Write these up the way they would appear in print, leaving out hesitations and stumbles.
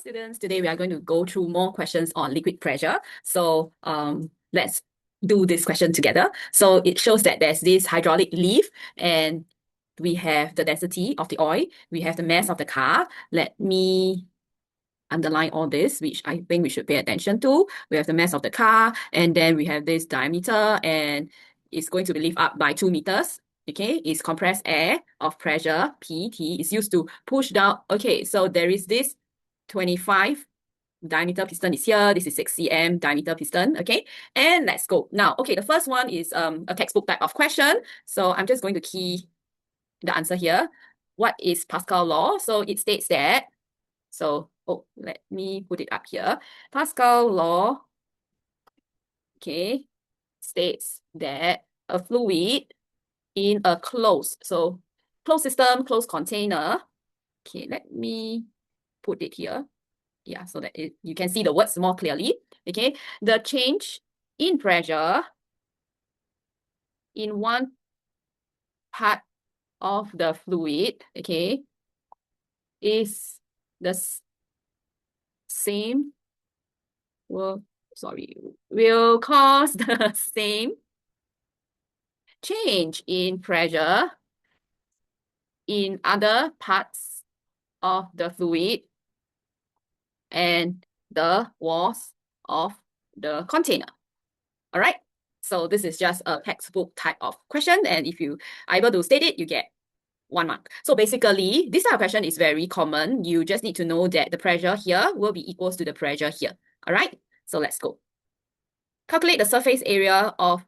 students, today we are going to go through more questions on liquid pressure. So let's do this question together. So it shows that there's this hydraulic leaf and we have the density of the oil, we have the mass of the car. Let me underline all this, which I think we should pay attention to. We have the mass of the car, and then we have this diameter, and it's going to be lifted up by 2 meters. Okay, it's compressed air of pressure, PT, is used to push down. Okay, so there is this 25 diameter piston is here. This is 6 cm diameter piston. Okay, and let's go. Now, okay, the first one is a textbook type of question. So I'm just going to key the answer here. What is Pascal law? So it states that, let me put it up here. Pascal law, okay, states that a fluid in a closed system, closed container. Okay, let me put it here. Yeah, so that you can see the words more clearly. Okay, the change in pressure in one part of the fluid, okay, is the same, will cause the same change in pressure in other parts of the fluid and the walls of the container. All right, so this is just a textbook type of question, and if you are able to state it, you get 1 mark. So basically, this type of question is very common. You just need to know that the pressure here will be equals to the pressure here. All right, so let's go. Calculate the surface area of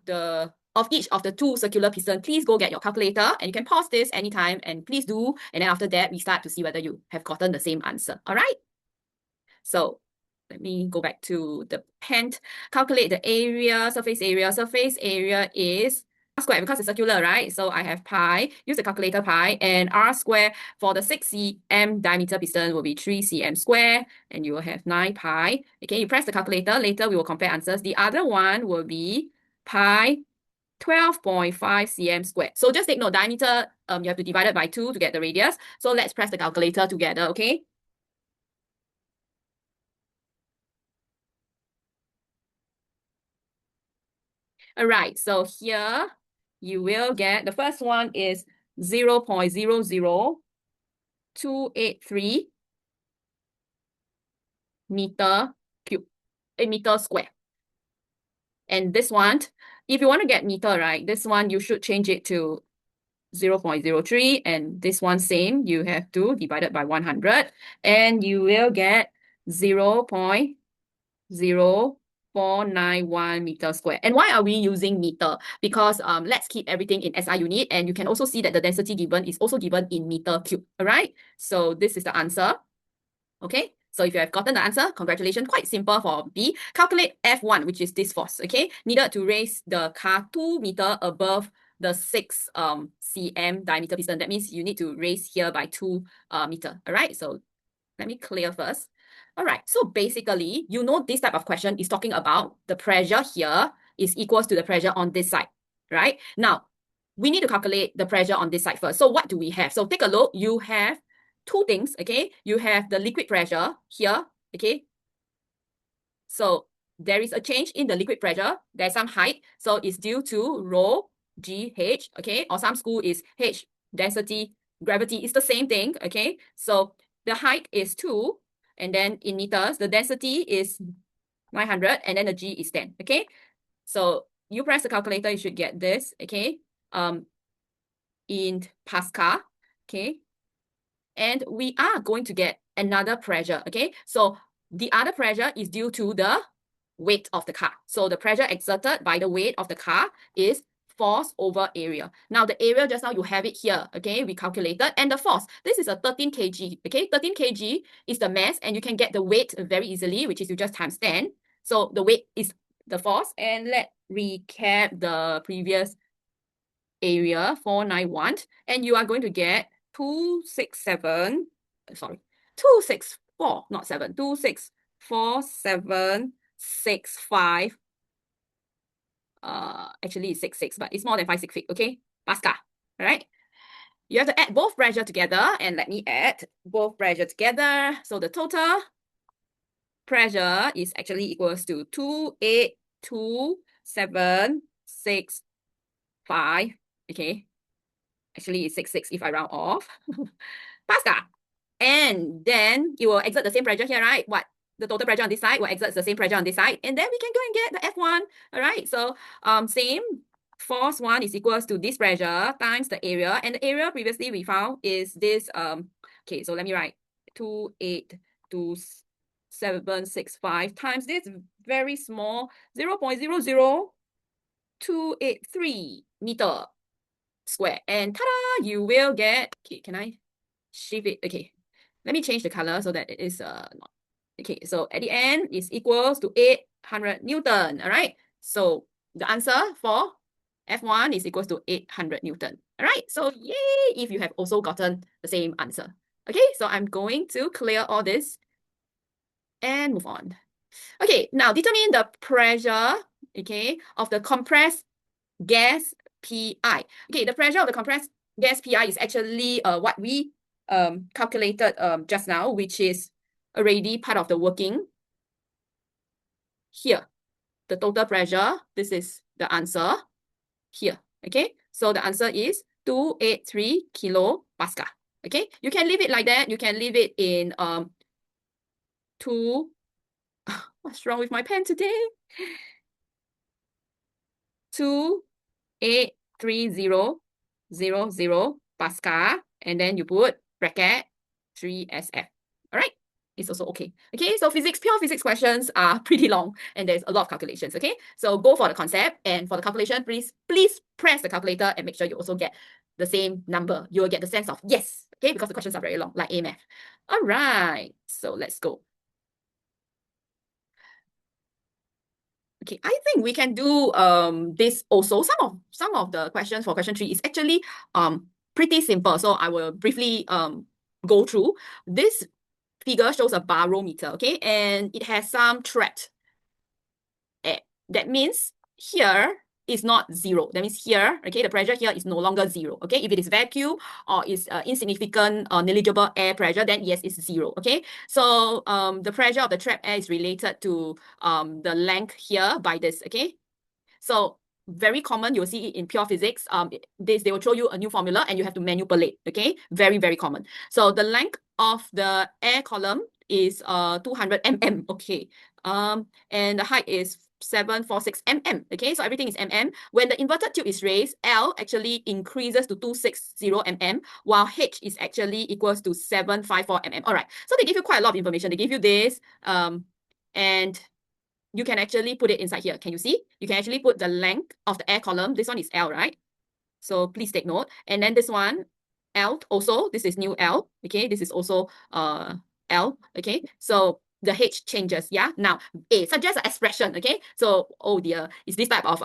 each of the 2 circular pistons. Please go get your calculator, and you can pause this anytime, and please do. And then after that, we start to see whether you have gotten the same answer. All right. So let me go back to the pen. Calculate the area, surface area. Surface area is r squared because it's circular, right? So I have pi, use the calculator pi, and r squared for the 6 cm diameter piston will be 3 cm squared, and you will have 9 pi. Okay, you press the calculator. Later, we will compare answers. The other one will be pi 12.5 cm squared. So just take note, diameter, you have to divide it by 2 to get the radius. So let's press the calculator together, okay? All right, so here you will get, the first one is 0.00283 meter cube, a meter square. And this one, if you want to get meter, right, this one you should change it to 0.03, and this one same, you have to divide it by 100, and you will get 0.0491 meter square. And why are we using meter? Because let's keep everything in SI unit, and you can also see that the density given is also given in meter cube. All right, so this is the answer. Okay, so if you have gotten the answer, congratulations. Quite simple for B. Calculate F1, which is this force. Okay, needed to raise the car 2 meters above the 6 cm diameter piston. That means you need to raise here by 2 meters. All right, so let me clear first. All right, so basically, you know, this type of question is talking about the pressure here is equals to the pressure on this side, right? Now, we need to calculate the pressure on this side first. So what do we have? So take a look. You have 2 things, okay? You have the liquid pressure here, okay? So there is a change in the liquid pressure. There's some height. So it's due to rho GH, okay? Or some school is H, density, gravity. It's the same thing, okay? So the height is 2, and then in meters, the density is 900, and then the G is 10, okay? So you press the calculator, you should get this, okay? In Pascal, okay? And we are going to get another pressure, okay? So the other pressure is due to the weight of the car. So the pressure exerted by the weight of the car is force over area. Now the area just now you have it here, okay? We calculated, and the force, this is a 13 kg, okay? 13 kg is the mass, and you can get the weight very easily, which is you just times 10. So the weight is the force, and let's recap the previous area 491, and you are going to get 264, not 7, 264,765. Actually it's 66, but it's more than 5 feet, okay? Pascal, all right? You have to add both pressure together, and let me add both pressure together. So the total pressure is actually equals to 282,765. Okay. Actually, it's 66 if I round off. Pascal. And then it will exert the same pressure here, right? What? The total pressure on this side will exert the same pressure on this side. And then we can go and get the F1. All right. So same. Force 1 is equals to this pressure times the area. And the area previously we found is this. Okay, so let me write 282,765 times this very small 0.00283 meter square. And ta-da, you will get, okay, can I shift it? Okay, let me change the color so that it is not, okay, so at the end is equals to 800 Newton, all right? So the answer for F1 is equals to 800 Newton, all right? So yay, if you have also gotten the same answer. Okay, so I'm going to clear all this and move on. Okay, now determine the pressure, okay, of the compressed gas PI. Okay, the pressure of the compressed gas PI is actually what we calculated just now, which is already part of the working. Here, the total pressure, this is the answer here. Okay, so the answer is 283 kilopascal. Okay, you can leave it like that. You can leave it in what's wrong with my pen today? 283,000 Pascal, and then you put bracket 3SF. All right, it's also okay. Okay, so pure physics questions are pretty long and there's a lot of calculations. Okay, so go for the concept, and for the calculation, please press the calculator and make sure you also get the same number. You will get the sense of yes, okay, because the questions are very long, like A math. All right, so let's go. Okay, I think we can do this also. Some of the questions for question 3 is actually pretty simple. So I will briefly go through. This figure shows a barometer, okay, and it has some thread. That means here is not 0. That means here, okay, the pressure here is no longer 0. Okay, if it is vacuum or is insignificant or negligible air pressure, then yes, it's 0. Okay, so the pressure of the trapped air is related to the length here by this. Okay, so very common, you'll see it in pure physics. They will show you a new formula and you have to manipulate. Okay, very, very common. So the length of the air column is 200 mm. Okay, and the height is 746 mm. Okay, so everything is mm. When the inverted tube is raised, L actually increases to 260 mm, while H is actually equals to 754 mm. All right, so they give you quite a lot of information. They give you this, and you can actually put it inside here. Can you see? You can actually put the length of the air column. This one is L, right? So please take note. And then this one, L also, this is new L. Okay, this is also L. Okay, so the H changes. Yeah. Now A suggests an expression. Okay, so oh dear, it's this type of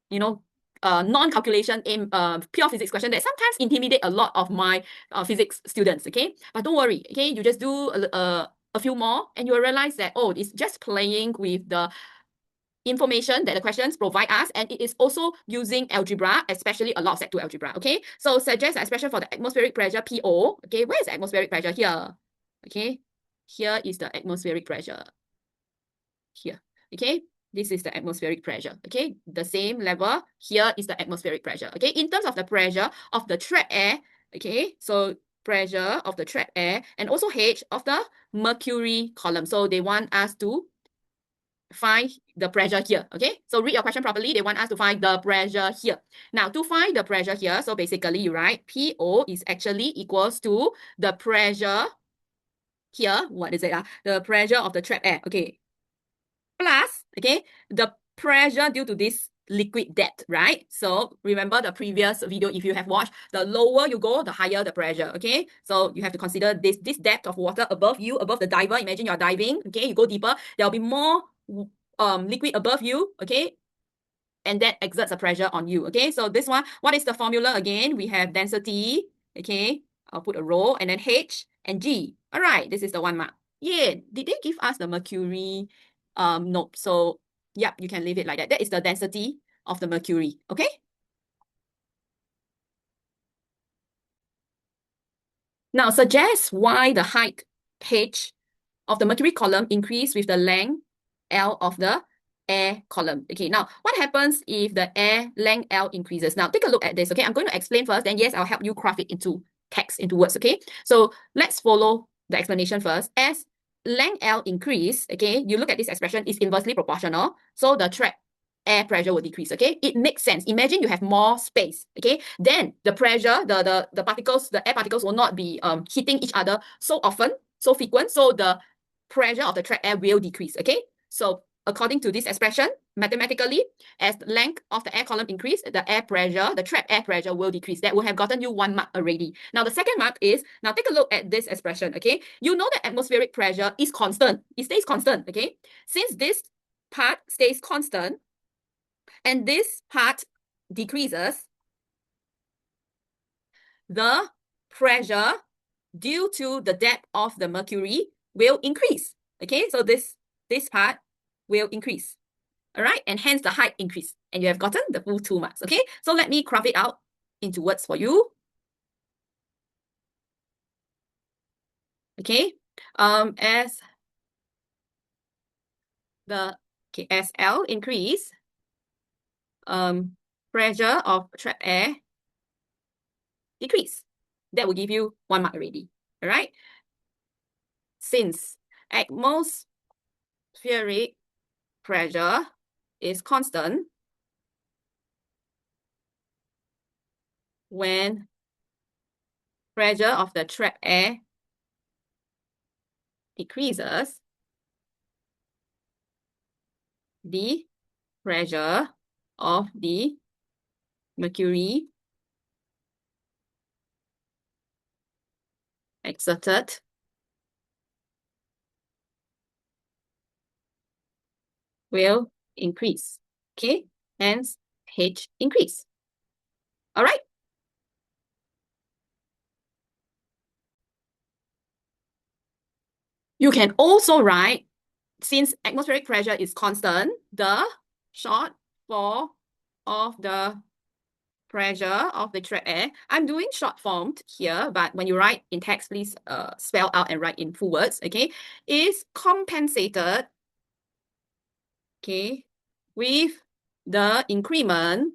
you know, non-calculation in pure physics question that sometimes intimidate a lot of my physics students. Okay, but don't worry. Okay, you just do a few more and you'll realize that, oh, it's just playing with the information that the questions provide us, and it is also using algebra, especially a lot of set2 algebra. Okay, so suggest an expression for the atmospheric pressure PO. Okay, where is the atmospheric pressure? Here. Okay, here is the atmospheric pressure. Here. Okay, this is the atmospheric pressure. Okay, the same level. Here is the atmospheric pressure. Okay, in terms of the pressure of the trapped air. Okay, so pressure of the trapped air and also H of the mercury column. So they want us to find the pressure here. Okay, so read your question properly. They want us to find the pressure here. Now, to find the pressure here, so basically you write PO is actually equals to the pressure here. What is it? The pressure of the trapped air. Okay, plus, okay, the pressure due to this liquid depth, right? So remember the previous video, if you have watched, the lower you go, the higher the pressure. Okay, so you have to consider this depth of water above you, above the diver. Imagine you're diving. Okay, you go deeper, there'll be more liquid above you. Okay, and that exerts a pressure on you. Okay, so this one, what is the formula again? We have density. Okay, I'll put a row, and then H and G. All right, this is the one mark. Yeah, did they give us the mercury? Nope. So yep, you can leave it like that. That is the density of the mercury. Okay. Now suggest why the height H of the mercury column increase with the length L of the air column. Okay, now what happens if the air length L increases? Now take a look at this. Okay, I'm going to explain first, then yes, I'll help you craft it into text, into words. Okay, so let's follow the explanation first. As length L increase, okay, you look at this expression, is inversely proportional, so the trap air pressure will decrease. Okay, it makes sense. Imagine you have more space. Okay, then the pressure, the particles, the air particles will not be hitting each other so often, so frequent, so the pressure of the trap air will decrease. Okay, so according to this expression, mathematically, as the length of the air column increase, the air pressure, the trap air pressure will decrease. That will have gotten you 1 mark already. Now, the second mark is, now take a look at this expression, okay? You know that atmospheric pressure is constant. It stays constant, okay? Since this part stays constant and this part decreases, the pressure due to the depth of the mercury will increase, okay? So this part will increase. All right, and hence the height increase. And you have gotten the full 2 marks, okay? So let me craft it out into words for you. Okay, as the as L increase, pressure of trapped air decrease. That will give you 1 mark already. All right. Since atmospheric pressure is constant, when pressure of the trapped air decreases, the pressure of the mercury exerted will increase. Okay, hence H increase. All right. You can also write, since atmospheric pressure is constant, the short fall of the pressure of the trapped air. I'm doing short formed here, but when you write in text, please spell out and write in full words, okay, is compensated, okay, with the increment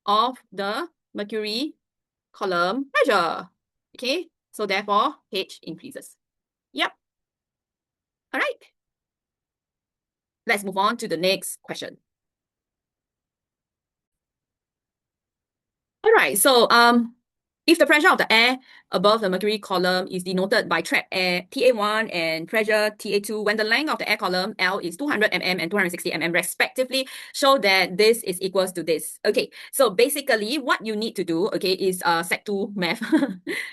of the mercury column pressure, okay? So therefore, H increases. Yep. All right. Let's move on to the next question. All right, so if the pressure of the air above the mercury column is denoted by trapped air TA1 and pressure TA2, when the length of the air column L is 200 mm and 260 mm respectively, show that this is equals to this. Okay, so basically what you need to do, okay, is Sec 2 math.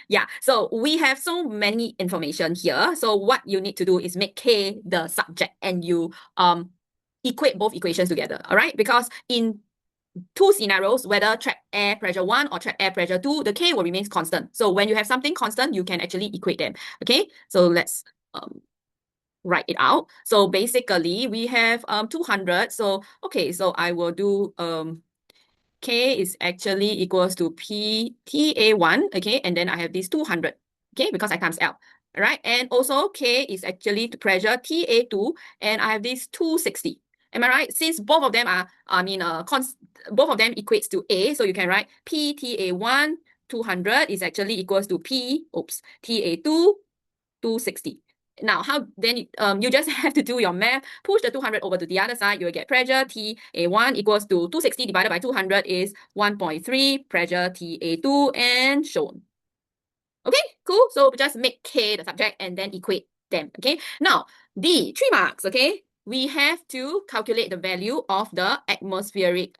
Yeah, so we have so many information here. So what you need to do is make K the subject and you equate both equations together, all right? Because in 2 scenarios, whether trapped air pressure 1 or trapped air pressure 2, the K will remain constant. So when you have something constant, you can actually equate them. Okay, so let's write it out. So basically, we have 200. So okay, so I will do K is actually equals to P TA1. Okay, and then I have this 200. Okay, because I times L. All right, and also K is actually the pressure TA2, and I have this 260. Am I right? Since both of them are, both of them equates to A, so you can write PTA1 200 is actually equals to TA2 260. Now, how then you just have to do your math, push the 200 over to the other side, you'll get pressure TA1 equals to 260 divided by 200 is 1.3, pressure TA2, and shown. Okay, cool. So just make K the subject and then equate them. Okay, now D, 3 marks. Okay, we have to calculate the value of the atmospheric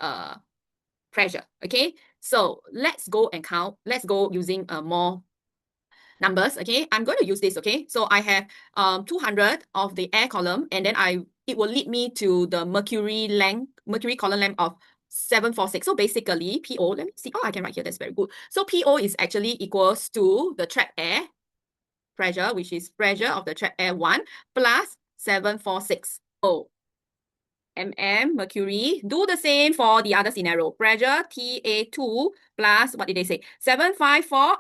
pressure. Okay, so let's go and count. Let's go using more numbers. Okay, I'm going to use this. Okay, so I have 200 of the air column, and then it will lead me to the mercury column length of 746. So basically, PO, let me see. Oh, I can write here. That's very good. So PO is actually equals to the trapped air pressure, which is pressure of the trapped air 1 plus 746. Oh, mm mercury. Do the same for the other scenario. Pressure Ta2 plus, what did they say? 754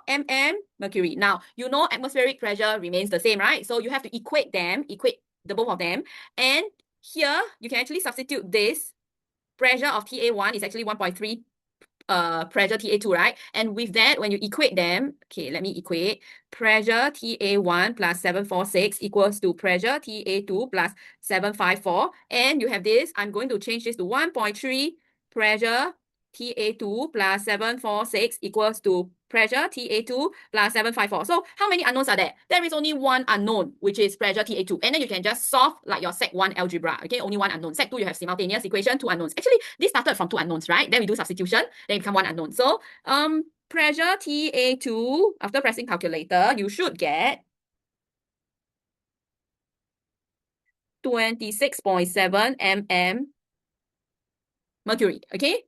mercury. Now, you know atmospheric pressure remains the same, right? So you have to equate them, equate the both of them. And here, you can actually substitute this. Pressure of Ta1 is actually 1.3 pressure Ta2, right? And with that, when you equate them, okay, let me equate. Pressure Ta1 plus 746 equals to pressure Ta2 plus 754. And you have this, I'm going to change this to 1.3 pressure Ta2 plus 746 equals to pressure Ta2 plus 754. So how many unknowns are there? There is only one unknown, which is pressure Ta2. And then you can just solve like your Sec 1 algebra. Okay, only one unknown. Sec 2, you have simultaneous equation, two unknowns. Actually, this started from two unknowns, right? Then we do substitution, then it become one unknown. So pressure Ta2, after pressing calculator, you should get 26.7 mm mercury. Okay.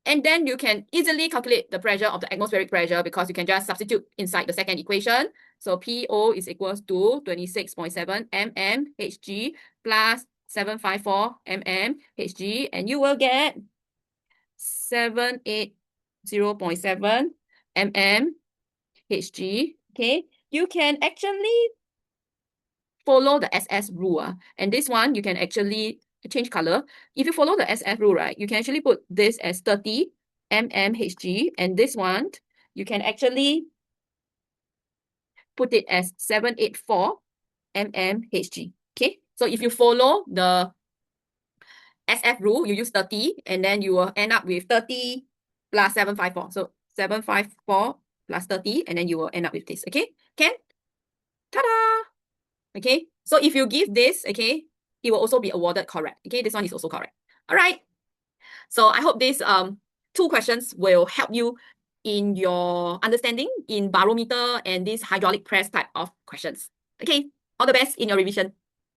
And then you can easily calculate the pressure of the atmospheric pressure because you can just substitute inside the second equation. So PO is equals to 26.7 mm Hg plus 754 mm Hg, and you will get 780.7 mm Hg. Okay, you can actually follow the SS rule. And this one, you can actually change color. If you follow the SF rule, right, you can actually put this as 30 mmHg, and this one, you can actually put it as 784 mmHg. Okay, so if you follow the SF rule, you use 30, and then you will end up with 30 plus 754. So 754 plus 30, and then you will end up with this. Okay, can? Ta-da! Okay, so if you give this, okay, it will also be awarded correct. Okay, this one is also correct. All right. So I hope these two questions will help you in your understanding in barometer and this hydraulic press type of questions. Okay, all the best in your revision.